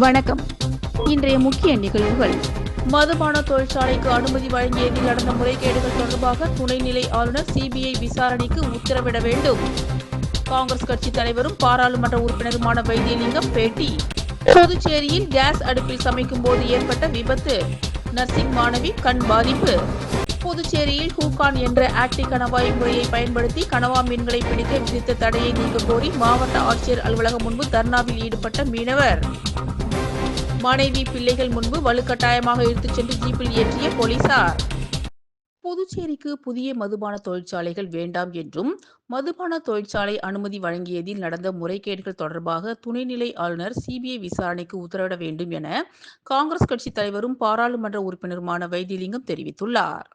வணக்கம். இன்றைய முக்கிய நிகழ்வுகள். மதுபான தொழிற்சாலைக்கு அனுமதி வழங்கியதில் நடந்த முறைகேடுகள் தொடர்பாக துணைநிலை ஆளுநர் சிபிஐ விசாரணைக்கு உத்தரவிட வேண்டும். காங்கிரஸ் கட்சி தலைவரும் பாராளுமன்ற உறுப்பினருமான வைத்தியலிங்கம் பேட்டி. புதுச்சேரியில் கேஸ் அடுப்பில் சமைக்கும் போது ஏற்பட்ட விபத்து, நர்சிங் மாணவி கண் பாதிப்பு. புதுச்சேரியில் ஹூகான் என்ற ஆக்டி கணவாய் முறையை பயன்படுத்தி கனவா மீன்களை பிடிக்க விதித்த தடையை நீக்க கோரி மாவட்ட ஆட்சியர் அலுவலகம் முன்பு தர்ணாவில் ஈடுபட்ட மீனவர். மனைவி பிள்ளைகள் முன்பு வலுக்கட்டாயமாக இழுத்துச் சென்று ஜீப்பில் ஏற்றிய போலீசார். புதுச்சேரிக்கு புதிய மதுபான தொழிற்சாலைகள் வேண்டாம் என்றும் மதுபான தொழிற்சாலை அனுமதி வழங்கியதில் நடந்த முறைகேடுகள் தொடர்பாக துணைநிலை ஆளுநர் சிபிஐ விசாரணைக்கு உத்தரவிட வேண்டும் என காங்கிரஸ் கட்சி தலைவரும் பாராளுமன்ற உறுப்பினருமான வைத்தியலிங்கம் தெரிவித்துள்ளார்.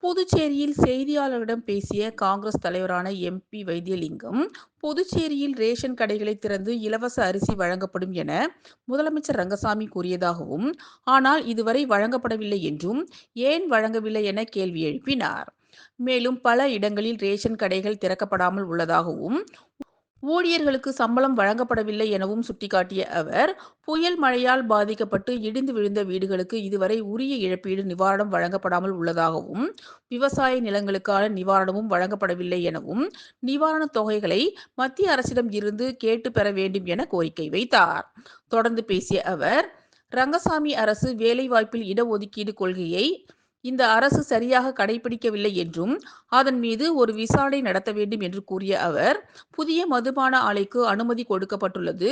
புதுச்சேரியில் செய்தியாளர்களிடம் பேசிய காங்கிரஸ் தலைவரான எம்பி வைத்தியலிங்கம், புதுச்சேரியில் ரேஷன் கடைகளை திறந்து இலவச அரிசி வழங்கப்படும் என முதலமைச்சர் ரங்கசாமி கூறியதாகவும், ஆனால் இதுவரை வழங்கப்படவில்லை என்றும், ஏன் வழங்கவில்லை என கேள்வி எழுப்பினார். மேலும் பல இடங்களில் ரேஷன் கடைகள் திறக்கப்படாமல் உள்ளதாகவும், ஊழியர்களுக்கு சம்பளம் வழங்கப்படவில்லை எனவும் சுட்டிக்காட்டிய அவர், புயல் மழையால் பாதிக்கப்பட்டு இடிந்து விழுந்த வீடுகளுக்கு இதுவரை உரிய இழப்பீடு நிவாரணம் வழங்கப்படாமல் உள்ளதாகவும், விவசாய நிலங்களுக்கான நிவாரணமும் வழங்கப்படவில்லை எனவும், நிவாரணத் தொகைகளை மத்திய அரசிடம் இருந்து கேட்டு பெற வேண்டும் என கோரிக்கை வைத்தார். தொடர்ந்து பேசிய அவர், ரங்கசாமி அரசு வேலைவாய்ப்பில் இடஒதுக்கீடு கொள்கையை இந்த அரசு சரியாக கடைபிடிக்கவில்லை என்றும், அதன் மீது ஒரு விசாரணை நடத்த வேண்டும் என்று கூறிய அவர், புதிய மதுபான ஆலைக்கு அனுமதி கொடுக்கப்பட்டுள்ளது,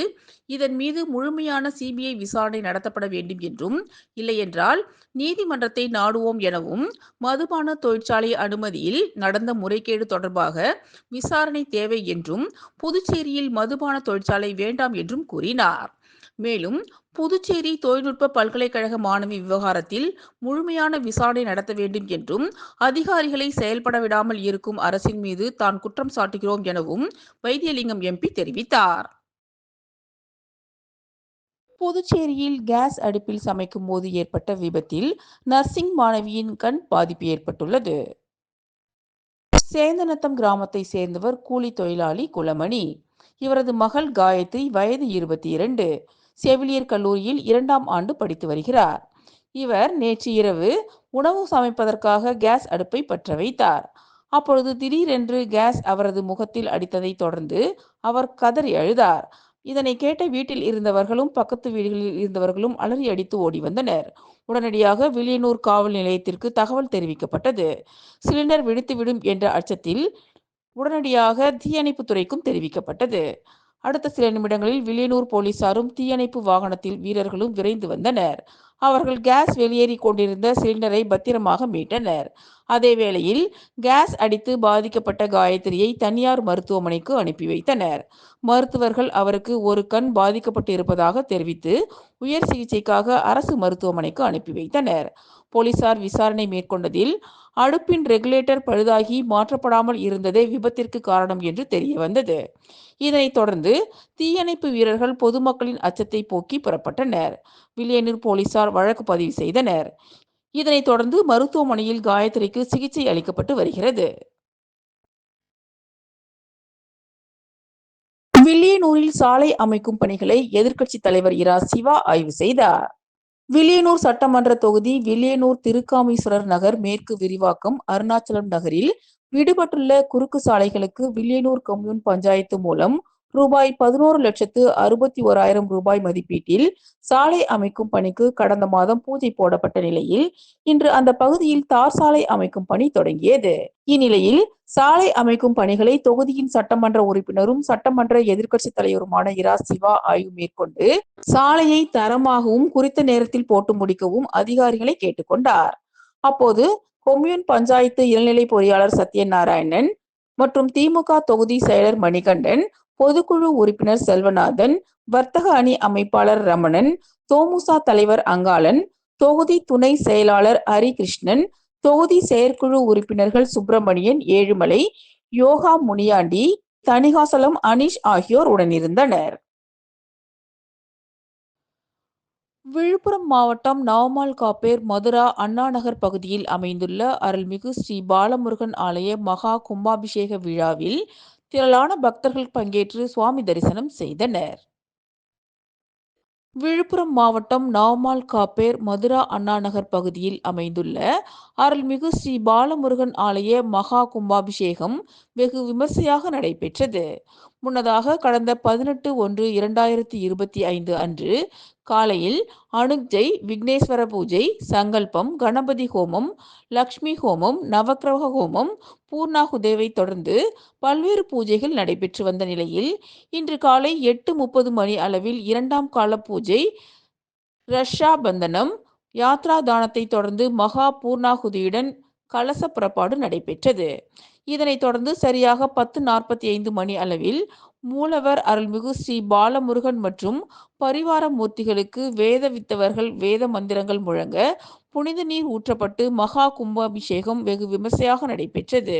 இதன் மீது முழுமையான சிபிஐ விசாரணை நடத்தப்பட வேண்டும் என்றும், இல்லையென்றால் நீதிமன்றத்தை நாடுவோம் எனவும், மதுபான தொழிற்சாலை அனுமதியில் நடந்த முறைகேடு தொடர்பாக விசாரணை தேவை என்றும், புதுச்சேரியில் மதுபான தொழிற்சாலை வேண்டாம் என்றும் கூறினார். மேலும் புதுச்சேரி தொழில்நுட்ப பல்கலைக்கழக மாணவி விவகாரத்தில் முழுமையான விசாரணை நடத்த வேண்டும் என்றும், அதிகாரிகளை செயல்பட விடாமல் இருக்கும் அரசின் மீது தான் குற்றம் சாட்டுகிறோம் எனவும் வைத்தியலிங்கம் எம்பி தெரிவித்தார். புதுச்சேரியில் கேஸ் அடுப்பில் சமைக்கும் போது ஏற்பட்ட விபத்தில் நர்சிங் மாணவியின் கண் பாதிப்பு ஏற்பட்டுள்ளது. சேந்தநத்தம் கிராமத்தை சேர்ந்தவர் கூலி தொழிலாளி குலமணி. இவரது மகள் காயத்ரி வயது 22, செவிலியர் கல்லூரியில் 2ஆம் ஆண்டு படித்து வருகிறார். இவர் நேற்று இரவு உணவு சமைப்பதற்காக கேஸ் அடுப்பை பற்ற வைத்தார். அப்பொழுது திடீரென்று கேஸ் அவரது முகத்தில் அடித்ததை தொடர்ந்து அவர் கதறி அழுதார். இதனை கேட்ட வீட்டில் இருந்தவர்களும் பக்கத்து வீடுகளில் இருந்தவர்களும் அலறி அடித்து ஓடி வந்தனர். உடனடியாக வில்லியனூர் காவல் நிலையத்திற்கு தகவல் தெரிவிக்கப்பட்டது. சிலிண்டர் வெடித்துவிடும் என்ற அச்சத்தில் உடனடியாக தீயணைப்பு துறைக்கும் தெரிவிக்கப்பட்டது. அடுத்த சில நிமிடங்களில் வில்லியனூர் போலீசாரும் தீயணைப்பு வாகனத்தில் வீரர்களும் விரைந்து வந்தனர். அவர்கள் கேஸ் வெளியேறி கொண்டிருந்த சிலிண்டரை பத்திரமாக மீட்டனர். அதே வேளையில் கேஸ் அடித்து பாதிக்கப்பட்ட காயத்ரியை தனியார் மருத்துவமனைக்கு அனுப்பி வைத்தனர். மருத்துவர்கள் அவருக்கு ஒரு கண் பாதிக்கப்பட்டு இருப்பதாக தெரிவித்து உயர் சிகிச்சைக்காக அரசு மருத்துவமனைக்கு அனுப்பி வைத்தனர். போலீசார் விசாரணை மேற்கொண்டதில் அடுப்பின் ரெகுலேட்டர் பழுதாகி மாற்றப்படாமல் இருந்ததே விபத்திற்கு காரணம் என்று தெரிய வந்தது. இதனைத் தொடர்ந்து தீயணைப்பு வீரர்கள் பொதுமக்களின் அச்சத்தை போக்கி புறப்பட்டனர். வில்லியனூர் போலீசார் வழக்கு பதிவு செய்தனர். இதனைத் தொடர்ந்து மருத்துவமனையில் காயத்ரிக்கு சிகிச்சை அளிக்கப்பட்டு வருகிறது. வில்லியனூரில் சாலை அமைக்கும் பணிகளை எதிர்க்கட்சி தலைவர் இரா சிவா ஆய்வு செய்தார். வில்லியனூர் சட்டமன்ற தொகுதி வில்லியனூர் திருக்காமீஸ்வரர் நகர் மேற்கு விரிவாக்கம் அருணாச்சலம் நகரில் விடுபட்டுள்ள குறுக்கு சாலைகளுக்கு வில்லியனூர் கம்யூன் பஞ்சாயத்து மூலம் ரூபாய் 11,61,000 மதிப்பீட்டில் சாலை அமைக்கும் பணிக்கு கடந்த மாதம் பூஜை போடப்பட்ட நிலையில் இன்று அந்த பகுதியில் தார் சாலை அமைக்கும் பணி தொடங்கியது. இந்நிலையில் சாலை அமைக்கும் பணிகளை தொகுதியின் சட்டமன்ற உறுப்பினரும் சட்டமன்ற எதிர்க்கட்சி தலைவருமான இரா சிவா ஆய்வு மேற்கொண்டு சாலையை தரமாகவும் குறித்த நேரத்தில் போட்டு முடிக்கவும் அதிகாரிகளை கேட்டுக்கொண்டார். அப்போது கொம்யூன் பஞ்சாயத்து இளநிலை பொறியாளர் சத்யநாராயணன் மற்றும் திமுக தொகுதி செயலர் மணிகண்டன், பொதுக்குழு உறுப்பினர் செல்வநாதன், வர்த்தக அணி அமைப்பாளர் ரமணன், தோமுசா தலைவர் அங்காளன், தொகுதி துணை செயலாளர் ஹரிகிருஷ்ணன், தொகுதி செயற்குழு உறுப்பினர்கள் சுப்பிரமணியன், ஏழுமலை, யோகா முனியாண்டி, தணிகாசலம், அனீஷ் ஆகியோர் உடனிருந்தனர். விழுப்புரம் மாவட்டம் நவமால்காப்பேர் மதுரா அண்ணாநகர் பகுதியில் அமைந்துள்ள அருள்மிகு ஸ்ரீ பாலமுருகன் ஆலய மகா கும்பாபிஷேக விழாவில் திரளான பக்தர்கள் பங்கேற்று சுவாமி தரிசனம் செய்தனர். விழுப்புரம் மாவட்டம் நாமால் காப்பேர் மதுரா அண்ணாநகர் பகுதியில் அமைந்துள்ள அருள்மிகு ஸ்ரீ பாலமுருகன் ஆலய மகா கும்பாபிஷேகம் வெகு விமர்சையாக நடைபெற்றது. முன்னதாக கடந்த 18/1/2025 அன்று காலையில் அனுக்ஜை, விக்னேஸ்வர பூஜை, சங்கல்பம், கணபதி ஹோமம், லக்ஷ்மி ஹோமம், நவக்கிரக ஹோமம், பூர்ணாகுதேவை தொடர்ந்து பல்வேறு பூஜைகள் நடைபெற்று வந்த நிலையில் இன்று காலை 8:30 மணி அளவில் இரண்டாம் கால பூஜை, ரக்ஷா பந்தனம், யாத்ரா தானத்தை தொடர்ந்து மகா பூர்ணாகுதியுடன் கலச புறப்பாடு நடைபெற்றது. இதனைத் தொடர்ந்து சரியாக 10:45 மணி அளவில் மூலவர் அருள்மிகு ஸ்ரீ பாலமுருகன் மற்றும் பரிவார மூர்த்திகளுக்கு வேத வித்தவர்கள் வேத மந்திரங்கள் முழங்க புனித நீர் ஊற்றப்பட்டு மகா கும்பாபிஷேகம் வெகு விமர்சையாக நடைபெற்றது.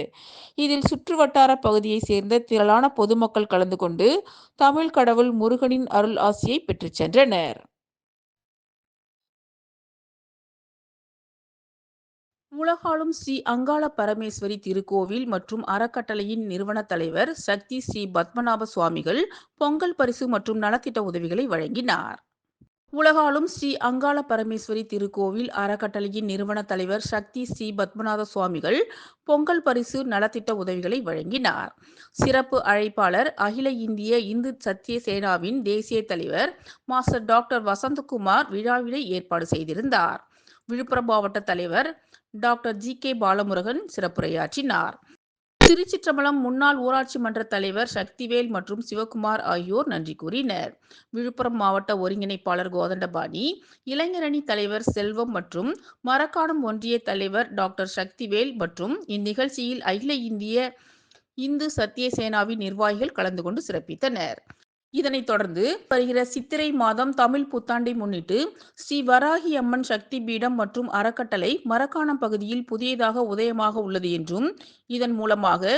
இதில் சுற்றுவட்டார பகுதியைச் சேர்ந்த திரளான பொதுமக்கள் கலந்து கொண்டு தமிழ் கடவுள் முருகனின் அருள் ஆசியை பெற்றுச் சென்றனர். உலகாளும் ஸ்ரீ அங்காள பரமேஸ்வரி திருக்கோவில் மற்றும் அறக்கட்டளையின் நிறுவன தலைவர் சக்தி ஸ்ரீ பத்மநாப சுவாமிகள் பொங்கல் பரிசு மற்றும் நலத்திட்ட உதவிகளை வழங்கினார். உலகாளும் ஸ்ரீ அங்காள பரமேஸ்வரி திருக்கோவில் அறக்கட்டளையின் நிறுவன தலைவர் சக்தி ஸ்ரீ பத்மநாத சுவாமிகள் பொங்கல் பரிசு நலத்திட்ட உதவிகளை வழங்கினார். சிறப்பு அழைப்பாளர் அகில இந்திய இந்து சத்திய சேனாவின் தேசிய தலைவர் மாஸ்டர் டாக்டர் வசந்தகுமார் விழாவினை ஏற்பாடு செய்திருந்தார். விழுப்புரம் மாவட்ட தலைவர் டாக்டர் ஜி.கே. பாலமுருகன் சிறப்புரையாற்றினார். திருச்சிற்றம்பலம் முன்னாள் ஊராட்சி மன்ற தலைவர் சக்திவேல் மற்றும் சிவகுமார் ஆகியோர் நன்றி கூறினர். விழுப்புரம் மாவட்ட ஒருங்கிணைப்பாளர் கோதண்டபாணி, இளைஞரணி தலைவர் செல்வம் மற்றும் மரக்காணம் ஒன்றிய தலைவர் டாக்டர் சக்திவேல் மற்றும் இந்நிகழ்ச்சியில் அகில இந்திய இந்து சத்திய சேனாவின் நிர்வாகிகள் கலந்து கொண்டு சிறப்பித்தனர். இதனைத் தொடர்ந்து வருகிற சித்திரை மாதம் தமிழ் புத்தாண்டை முன்னிட்டு ஸ்ரீ வராகி அம்மன் சக்தி பீடம் மற்றும் அறக்கட்டளை மரக்காணம் பகுதியில் புதியதாக உதயமாக உள்ளது என்றும் இதன் மூலமாக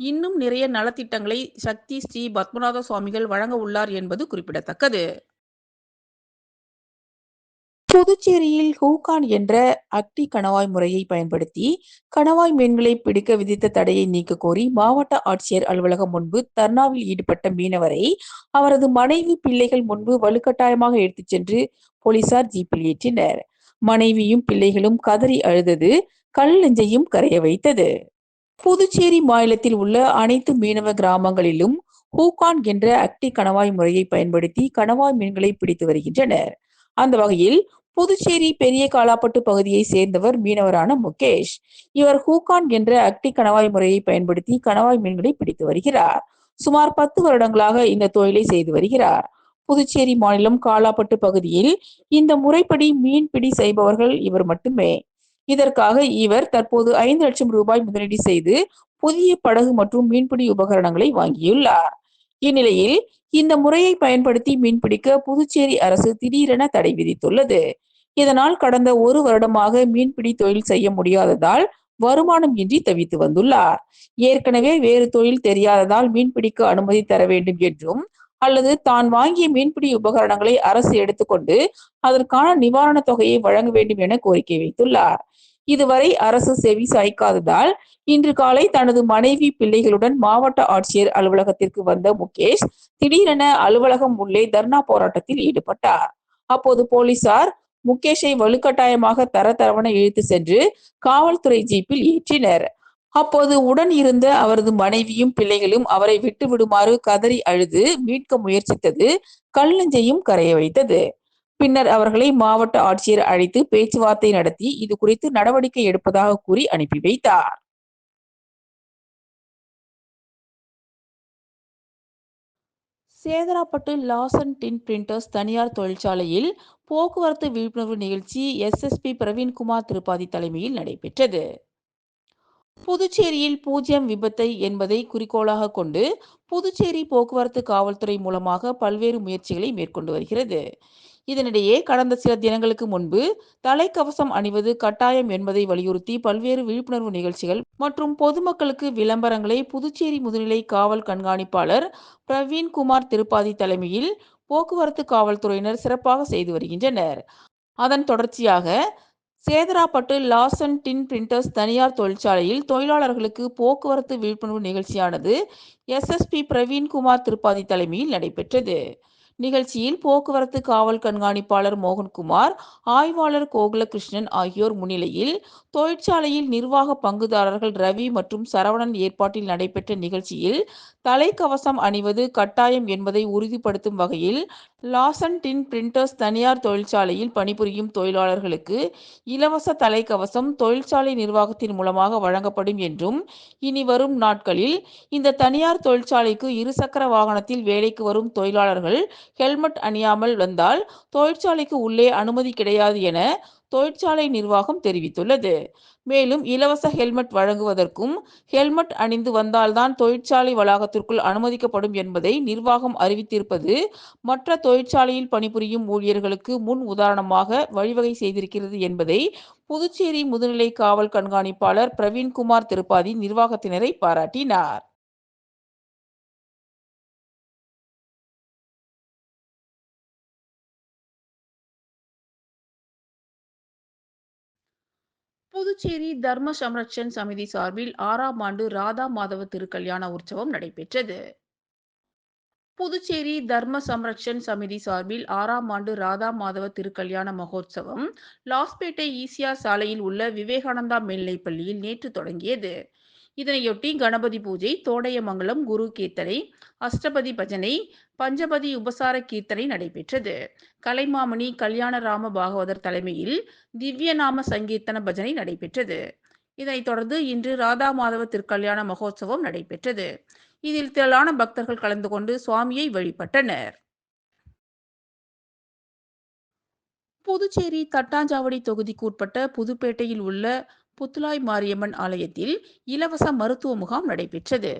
இன்னும் நிறைய நலத்திட்டங்களை சக்தி ஸ்ரீ பத்மநாத சுவாமிகள் வழங்க உள்ளார் என்பது குறிப்பிடத்தக்கது. புதுச்சேரியில் ஹூகான் என்ற அக்டி கணவாய் முறையை பயன்படுத்தி கணவாய் மீன்களை பிடிக்க விதித்த தடையை நீக்க கோரி மாவட்ட ஆட்சியர் அலுவலகம் முன்பு தர்ணாவில் ஈடுபட்ட மீனவரை அவரது மனைவி, பிள்ளைகள் முன்பு வலுக்கட்டாயமாக எடுத்துச் சென்று போலீசார் ஜீப்பில் ஏற்றினர். மனைவியும் பிள்ளைகளும் கதறி அழுதது கல் நெஞ்சையும் கரைய வைத்தது. புதுச்சேரி மாநிலத்தில் உள்ள அனைத்து மீனவ கிராமங்களிலும் ஹூகான் என்ற அக்டி கணவாய் முறையை பயன்படுத்தி கணவாய் மீன்களை பிடித்து வருகின்றனர். அந்த வகையில் புதுச்சேரி பெரிய காலாப்பட்டு பகுதியை சேர்ந்தவர் மீனவரான முகேஷ். இவர் ஹூகான் என்ற அக்டி கணவாய் முறையை பயன்படுத்தி கணவாய் மீன்களை பிடித்து வருகிறார். சுமார் 10 வருடங்களாக இந்த தொழிலை செய்து வருகிறார். புதுச்சேரி மாநிலம் காலாப்பட்டு பகுதியில் இந்த முறைப்படி மீன்பிடி செய்பவர்கள் இவர் மட்டுமே. இதற்காக இவர் தற்போது 5 லட்சம் ரூபாய் முதலீடு செய்து புதிய படகு மற்றும் மீன்பிடி உபகரணங்களை வாங்கியுள்ளார். இந்நிலையில் இந்த முறையை பயன்படுத்தி மீன்பிடிக்க புதுச்சேரி அரசு திடீரென தடை விதித்துள்ளது. இதனால் கடந்த 1 வருடமாக மீன்பிடி தொழில் செய்ய முடியாததால் வருமானம் இன்றி தவித்து வந்துள்ளார். ஏற்கனவே வேறு தொழில் தெரியாததால் மீன்பிடிக்க அனுமதி தர வேண்டும் என்றும் அல்லது தான் வாங்கிய மீன்பிடி உபகரணங்களை அரசு எடுத்துக்கொண்டு அதற்கான நிவாரண தொகையை வழங்க வேண்டும் என கோரிக்கை வைத்துள்ளார். இதுவரை அரசு செவி சாய்க்காததால் இன்று காலை தனது மனைவி, பிள்ளைகளுடன் மாவட்ட ஆட்சியர் அலுவலகத்திற்கு வந்த முகேஷ் திடீரென அலுவலகம் உள்ளே தர்ணா போராட்டத்தில் ஈடுபட்டார். அப்போது போலீசார் முகேஷை வலுக்கட்டாயமாக தரதரவென இழுத்து சென்று காவல்துறை ஜீப்பில் ஏற்றினர். அப்போது உடன் இருந்த அவரது மனைவியும் பிள்ளைகளும் அவரை விட்டு விடுமாறு கதறி அழுது மீட்க முயற்சித்தது கல் நெஞ்சையும் கரைய வைத்தது. பின்னர் அவர்களை மாவட்ட ஆட்சியர் அழைத்து பேச்சுவார்த்தை நடத்தி இது குறித்து நடவடிக்கை எடுப்பதாக கூறி அனுப்பி வைத்தார். சேதராப்பட்டு லாசன் டின் பிரிண்டர்ஸ் தனியார் தொழிற்சாலையில் போக்குவரத்து விழிப்புணர்வு நிகழ்ச்சி எஸ்.எஸ்.பி. பிரவீன்குமார் திரிபாதி தலைமையில் நடைபெற்றது. புதுச்சேரியில் பூஜ்யம் விபத்தை என்பதை குறிக்கோளாக கொண்டு புதுச்சேரி போக்குவரத்து காவல்துறை மூலமாக பல்வேறு முயற்சிகளை மேற்கொண்டு வருகிறது. இதனிடையே கடந்த சில தினங்களுக்கு முன்பு தலைக்கவசம் அணிவது கட்டாயம் என்பதை வலியுறுத்தி பல்வேறு விழிப்புணர்வு நிகழ்ச்சிகள் மற்றும் பொதுமக்களுக்கு விளம்பரங்களை புதுச்சேரி முதுநிலை காவல் கண்காணிப்பாளர் பிரவீன்குமார் திரிபாதி தலைமையில் போக்குவரத்து காவல்துறையினர் சிறப்பாக செய்து வருகின்றனர். அதன் தொடர்ச்சியாக சேதராப்பட்டு லாசன் டின் பிரிண்டர்ஸ் தனியார் தொழிற்சாலையில் தொழிலாளர்களுக்கு போக்குவரத்து விழிப்புணர்வு நிகழ்ச்சியானது எஸ்.எஸ்.பி. பிரவீன்குமார் திரிபாதி தலைமையில் நடைபெற்றது. நிகழ்ச்சியில் போக்குவரத்து காவல் கண்காணிப்பாளர் மோகன்குமார், ஆய்வாளர் கோகுலகிருஷ்ணன் ஆகியோர் முன்னிலையில் தொழிற்சாலையில் நிர்வாக பங்குதாரர்கள் ரவி மற்றும் சரவணன் ஏற்பாட்டில் நடைபெற்ற நிகழ்ச்சியில் தலைக்கவசம் அணிவது கட்டாயம் என்பதை உறுதிப்படுத்தும் வகையில் லாசன் டின் பிரிண்டர்ஸ் தனியார் தொழிற்சாலையில் பணிபுரியும் தொழிலாளர்களுக்கு இலவச தலைக்கவசம் தொழிற்சாலை நிர்வாகத்தின் மூலமாக வழங்கப்படும் என்றும், இனி வரும் நாட்களில் இந்த தனியார் தொழிற்சாலைக்கு இருசக்கர வாகனத்தில் வேலைக்கு வரும் தொழிலாளர்கள் ஹெல்மெட் அணியாமல் வந்தால் தொழிற்சாலைக்கு உள்ளே அனுமதி கிடையாது என தொழிற்சாலை நிர்வாகம் தெரிவித்துள்ளது. மேலும் இலவச ஹெல்மெட் வழங்குவதற்கும், ஹெல்மெட் அணிந்து வந்தால்தான் தொழிற்சாலை வளாகத்திற்குள் அனுமதிக்கப்படும் என்பதை நிர்வாகம் அறிவித்திருப்பது மற்ற தொழிற்சாலையில் பணிபுரியும் ஊழியர்களுக்கு முன் உதாரணமாக வழிவகை செய்திருக்கிறது என்பதை புதுச்சேரி முதுநிலை காவல் கண்காணிப்பாளர் பிரவீன்குமார் திரிபாதி நிர்வாகத்தினரை பாராட்டினார். புதுச்சேரி தர்ம சம்ரக்ஷன் சமிதி சார்பில் 6ஆம் ஆண்டு ராதா மாதவ திருக்கல்யாண உற்சவம் நடைபெற்றது. புதுச்சேரி தர்ம சம்ரக்ஷன் சமிதி சார்பில் 6ஆம் ஆண்டு ராதா மாதவ திருக்கல்யாண மகோத்சவம் லாஸ்பேட்டை ஈசிஆர் சாலையில் உள்ள விவேகானந்தா மேல்நிலைப்பள்ளியில் நேற்று தொடங்கியது. இதனையொட்டி கணபதி பூஜை, தோடையமங்கலம் குரு கீர்த்தனை, அஷ்டபதி பஜனை, பஞ்சபதி உபசார கீர்த்தனை நடைபெற்றது. கலைமாமணி கல்யாணராம பாகவதர் தலைமையில் திவ்யநாம சங்கீர்த்தன பஜனை நடைபெற்றது. இதனைத் தொடர்ந்து இன்று ராதா மாதவ திருக்கல்யாண மகோத்சவம் நடைபெற்றது. இதில் திரளான பக்தர்கள் கலந்து கொண்டு சுவாமியை வழிபட்டனர். புதுச்சேரி தட்டாஞ்சாவடி தொகுதிக்குட்பட்ட புதுப்பேட்டையில் உள்ள புத்துலாய் மாரியம்மன் ஆலயத்தில் இலவச மருத்துவ முகாம் நடைபெற்றது.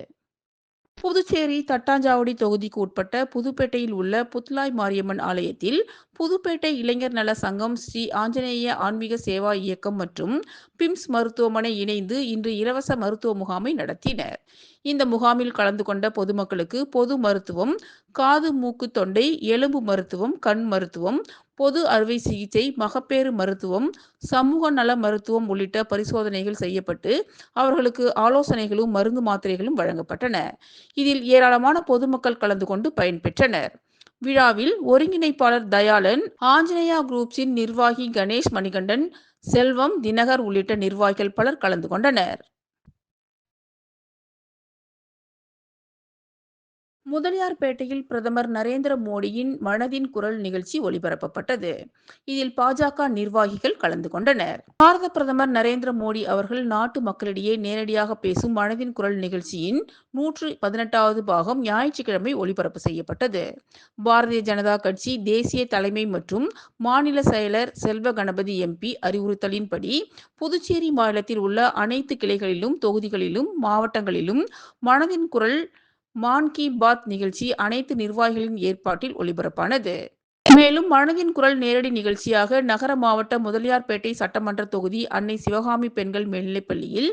புதுச்சேரி தட்டாஞ்சாவடி தொகுதிக்கு உட்பட்ட புதுப்பேட்டையில் உள்ள புத்துலாய் மாரியம்மன் ஆலயத்தில் புதுப்பேட்டை இளைஞர் நல சங்கம், ஸ்ரீ ஆஞ்சநேய ஆன்மீக சேவா இயக்கம் மற்றும் பிம்ஸ் மருத்துவமனை இணைந்து இன்று இலவச மருத்துவ முகாமை நடத்தினர். இந்த முகாமில் கலந்து கொண்ட பொதுமக்களுக்கு பொது மருத்துவம், காது மூக்கு தொண்டை எலும்பு மருத்துவம், கண் மருத்துவம், பொது அறுவை சிகிச்சை, மகப்பேறு மருத்துவம், சமூக நல மருத்துவம் உள்ளிட்ட பரிசோதனைகள் செய்யப்பட்டு அவர்களுக்கு ஆலோசனைகளும் மருந்து மாத்திரைகளும் வழங்கப்பட்டன. இதில் ஏராளமான பொதுமக்கள் கலந்து கொண்டு பயன்பெற்றனர். விழாவில் ஒருங்கிணைப்பாளர் தயாளன், ஆஞ்சநேயா குரூப்ஸின் நிர்வாகி கணேஷ் மணிகண்டன், செல்வம், தினகர் உள்ளிட்ட நிர்வாகிகள் பலர் கலந்து கொண்டனர். முதலியார்பேட்டையில் பிரதமர் நரேந்திர மோடியின் மனதின் குரல் நிகழ்ச்சி ஒளிபரப்பப்பட்டது. இதில் பாஜக நிர்வாகிகள் கலந்து கொண்டனர். பாரத பிரதமர் நரேந்திர மோடி அவர்கள் நாட்டு மக்களிடையே நேரடியாக பேசும் மனதின் குரல் நிகழ்ச்சியின் 118வது பாகம் ஞாயிற்றுக்கிழமை ஒளிபரப்பு செய்யப்பட்டது. பாரதிய ஜனதா கட்சி தேசிய தலைமை மற்றும் மாநில செயலர் செல்வ கணபதி எம்பி அறிவுறுத்தலின்படி புதுச்சேரி மாநிலத்தில் உள்ள அனைத்து கிளைகளிலும், தொகுதிகளிலும், மாவட்டங்களிலும் மனதின் குரல் மான் கி பாத் நிகழ்ச்சி அனைத்து நிர்வாகிகளின் ஏற்பாட்டில் ஒளிபரப்பானது. மேலும் மனதின் குரல் நேரடி நிகழ்ச்சியாக நகர மாவட்ட முதலியார்பேட்டை சட்டமன்ற தொகுதி அன்னை சிவகாமி பெண்கள் மேல்நிலைப்பள்ளியில்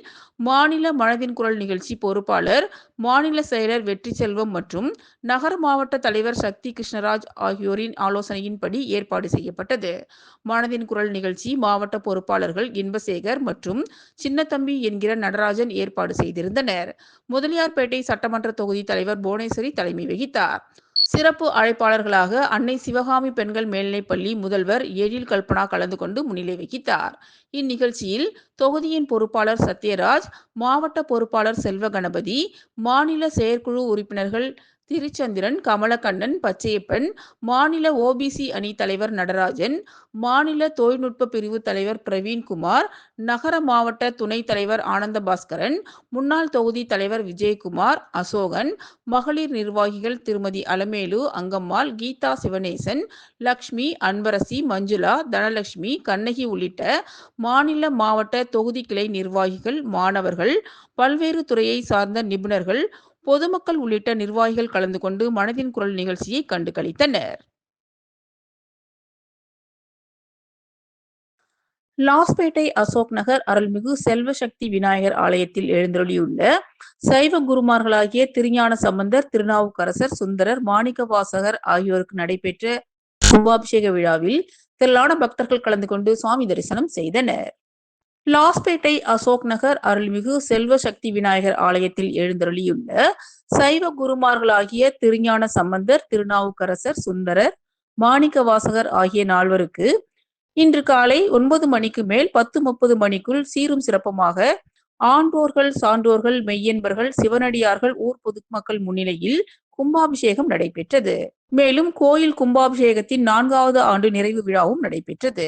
மாநில மனதின் குரல் நிகழ்ச்சி பொறுப்பாளர், மாநில செயலர் வெற்றி செல்வம் மற்றும் நகர மாவட்ட தலைவர் சக்தி கிருஷ்ணராஜ் ஆகியோரின் ஆலோசனையின்படி ஏற்பாடு செய்யப்பட்டது. மனதின் குரல் நிகழ்ச்சி மாவட்ட பொறுப்பாளர்கள் இன்பசேகர் மற்றும் சின்னத்தம்பி என்கிற நடராஜன் ஏற்பாடு செய்திருந்தனர். முதலியார்பேட்டை சட்டமன்ற தொகுதி தலைவர் புவனேஸ்வரி தலைமை வகித்தார். சிறப்பு அழைப்பாளர்களாக அன்னை சிவகாமி பெண்கள் மேல்நிலைப்பள்ளி முதல்வர் எழில் கல்பனா கலந்து கொண்டு முன்னிலை வகித்தார். இந்நிகழ்ச்சியில் தொகுதியின் பொறுப்பாளர் சத்யராஜ், மாவட்ட பொறுப்பாளர் செல்வ கணபதி, மாநில செயற்குழு உறுப்பினர்கள் திருச்சந்திரன், கமலக்கண்ணன், பச்சையப்பன், மாநில ஓபிசி அணி தலைவர் நடராஜன், மாநில தொழில்நுட்ப பிரிவு தலைவர் பிரவீன்குமார், நகர மாவட்ட துணைத் தலைவர் ஆனந்தபாஸ்கரன், முன்னாள் தொகுதி தலைவர் விஜயகுமார், அசோகன், மகளிர் நிர்வாகிகள் திருமதி அலமேலு, அங்கம்மாள், கீதா சிவனேசன், லக்ஷ்மி, அன்பரசி, மஞ்சுளா, தனலட்சுமி, கண்ணகி உள்ளிட்ட மாநில, மாவட்ட, தொகுதி கிளை நிர்வாகிகள், மாணவர்கள், பல்வேறு துறையை சார்ந்த நிபுணர்கள், பொதுமக்கள் உள்ளிட்ட நிர்வாகிகள் கலந்து கொண்டு மனதின் குரல் நிகழ்ச்சியை கண்டு களித்தனர். லாஸ்பேட்டை அசோக் நகர் அருள்மிகு செல்வசக்தி விநாயகர் ஆலயத்தில் எழுந்தருளியுள்ள சைவ குருமார்களாகிய திருஞான சம்பந்தர், திருநாவுக்கரசர், சுந்தரர், மாணிக்கவாசகர் ஆகியோருக்கு நடைபெற்ற கும்பாபிஷேக விழாவில் திரளான பக்தர்கள் கலந்து கொண்டு சுவாமி தரிசனம் செய்தனர். லாஸ்பேட்டை அசோக் நகர் அருள்மிகு செல்வசக்தி விநாயகர் ஆலயத்தில் எழுந்தருளியுள்ள சைவ குருமார்களாகிய திருஞான சம்பந்தர், திருநாவுக்கரசர், சுந்தரர், மாணிக்கவாசகர் ஆகிய நால்வருக்கு இன்று காலை 9 மணிக்கு மேல் 10:30 மணிக்குள் சீரும் சிறப்புமாக ஆன்றோர்கள், சான்றோர்கள், மெய்யன்பர்கள், சிவனடியார்கள், ஊர் பொதுமக்கள் முன்னிலையில் கும்பாபிஷேகம் நடைபெற்றது. மேலும் கோயில் கும்பாபிஷேகத்தின் 4வது ஆண்டு நிறைவு விழாவும் நடைபெற்றது.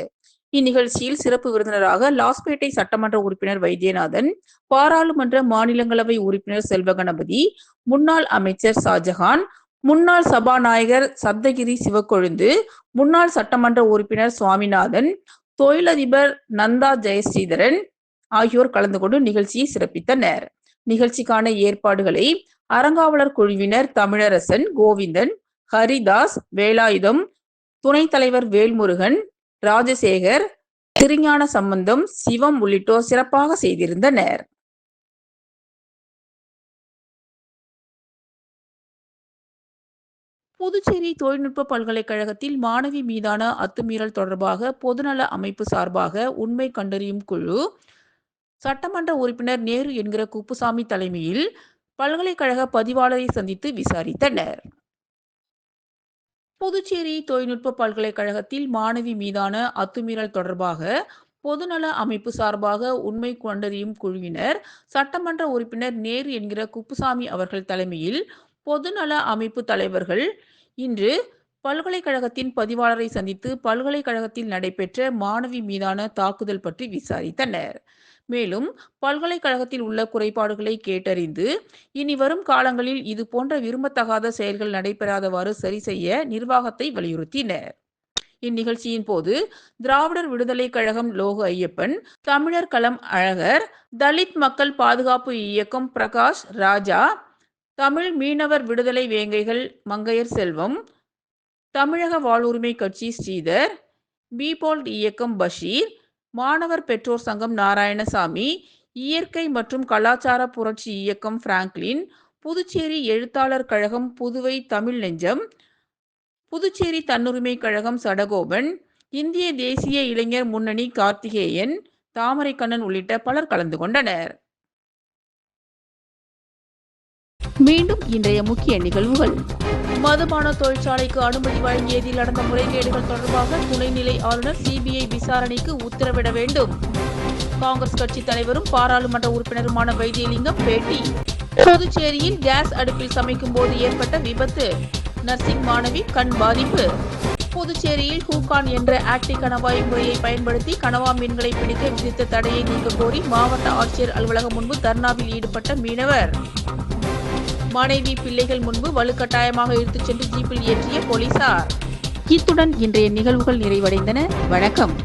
இந்நிகழ்ச்சியில் சிறப்பு விருந்தினராக லாஸ்பேட்டை சட்டமன்ற உறுப்பினர் வைத்தியநாதன், பாராளுமன்ற மாநிலங்களவை உறுப்பினர் செல்வகணபதி, முன்னாள் அமைச்சர் ஷாஜகான், முன்னாள் சபாநாயகர் சப்தகிரி சிவக்கொழுந்து, முன்னாள் சட்டமன்ற உறுப்பினர் சுவாமிநாதன், தொழிலதிபர் நந்தா ஜெயஸ்ரீதரன் ஆகியோர் கலந்து கொண்டு நிகழ்ச்சியை சிறப்பித்தனர். நிகழ்ச்சிக்கான ஏற்பாடுகளை அறங்காவலர் குழுவினர் தமிழரசன், கோவிந்தன், ஹரிதாஸ், வேலாயுதம், துணைத் தலைவர் வேல்முருகன், ராஜசேகர், திருஞான சம்பந்தம், சிவம் உள்ளிட்டோர் சிறப்பாக செய்திருந்தனர். புதுச்சேரி தொழில்நுட்ப பல்கலைக்கழகத்தில் மாணவி மீதான அத்துமீறல் தொடர்பாக பொதுநல அமைப்பு சார்பாக உண்மை கண்டறியும் குழு சட்டமன்ற உறுப்பினர் நேரு என்கிற குப்புசாமி தலைமையில் பல்கலைக்கழக பதிவாளரை சந்தித்து விசாரித்தனர். புதுச்சேரி தொழில்நுட்ப பல்கலைக்கழகத்தில் மாணவி மீதான அத்துமீறல் தொடர்பாக பொதுநல அமைப்பு சார்பாக உண்மை கண்டறியும் குழுவினர் சட்டமன்ற உறுப்பினர் நேரு என்கிற குப்புசாமி அவர்கள் தலைமையில் பொதுநல அமைப்பு தலைவர்கள் இன்று பல்கலைக்கழகத்தின் பதிவாளரை சந்தித்து பல்கலைக்கழகத்தில் நடைபெற்ற மாணவி மீதான தாக்குதல் பற்றி விசாரித்தனர். மேலும் பல்கலைக்கழகத்தில் உள்ள குறைபாடுகளை கேட்டறிந்து இனி வரும் காலங்களில் இது போன்ற விரும்பத்தகாத செயல்கள் நடைபெறாதவாறு சரி செய்ய நிர்வாகத்தை வலியுறுத்தினர். இந்நிகழ்ச்சியின் போது திராவிடர் விடுதலை கழகம் லோகு ஐயப்பன், தமிழர் களம் அழகர், தலித் மக்கள் பாதுகாப்பு இயக்கம் பிரகாஷ் ராஜா, தமிழ் மீனவர் விடுதலை வேங்கைகள் மங்கையர் செல்வம், தமிழக வாழ்வுரிமை கட்சி ஸ்ரீதர், பீபோல்ட் இயக்கம் பஷீர், மாணவர் பெற்றோர் சங்கம் நாராயணசாமி, இயற்கை மற்றும் கலாச்சார புரட்சி இயக்கம் பிராங்க்லின், புதுச்சேரி எழுத்தாளர் கழகம் புதுவை தமிழ் நெஞ்சம், புதுச்சேரி தன்னுரிமை கழகம் சடகோபன், இந்திய தேசிய இளைஞர் முன்னணி கார்த்திகேயன், தாமரைக்கண்ணன் உள்ளிட்ட பலர் கலந்து கொண்டனர். மீண்டும் இன்றைய முக்கிய நிகழ்வுகள். மதுபான தொழிற்சாலைக்கு அனுமதி வழங்கியதில் நடந்த முறைகேடுகள் தொடர்பாக துணைநிலை ஆளுநர் சிபிஐ விசாரணைக்கு உத்தரவிட வேண்டும். காங்கிரஸ் கட்சி தலைவரும் பாராளுமன்ற உறுப்பினருமான வைத்தியலிங்கம் பேட்டி. புதுச்சேரியில் கேஸ் அடுப்பில் சமைக்கும் போது ஏற்பட்ட விபத்து, நர்சிங் மாணவி கண் பாதிப்பு. புதுச்சேரியில் ஹூகான் என்ற ஆக்டி கணவாய் முறையை பயன்படுத்தி கணவா மீன்களை பிடிக்க விதித்த தடையை நீக்க கோரி மாவட்ட ஆட்சியர் அலுவலகம் முன்பு தர்ணாவில் ஈடுபட்ட மீனவர். மனைவி, பிள்ளைகள் முன்பு வலுக்கட்டாயமாக இழுத்துச் சென்று ஜீப்பில் ஏற்றிய போலீசார். இத்துடன் இன்றைய நிகழ்வுகள் நிறைவடைந்தன. வணக்கம்.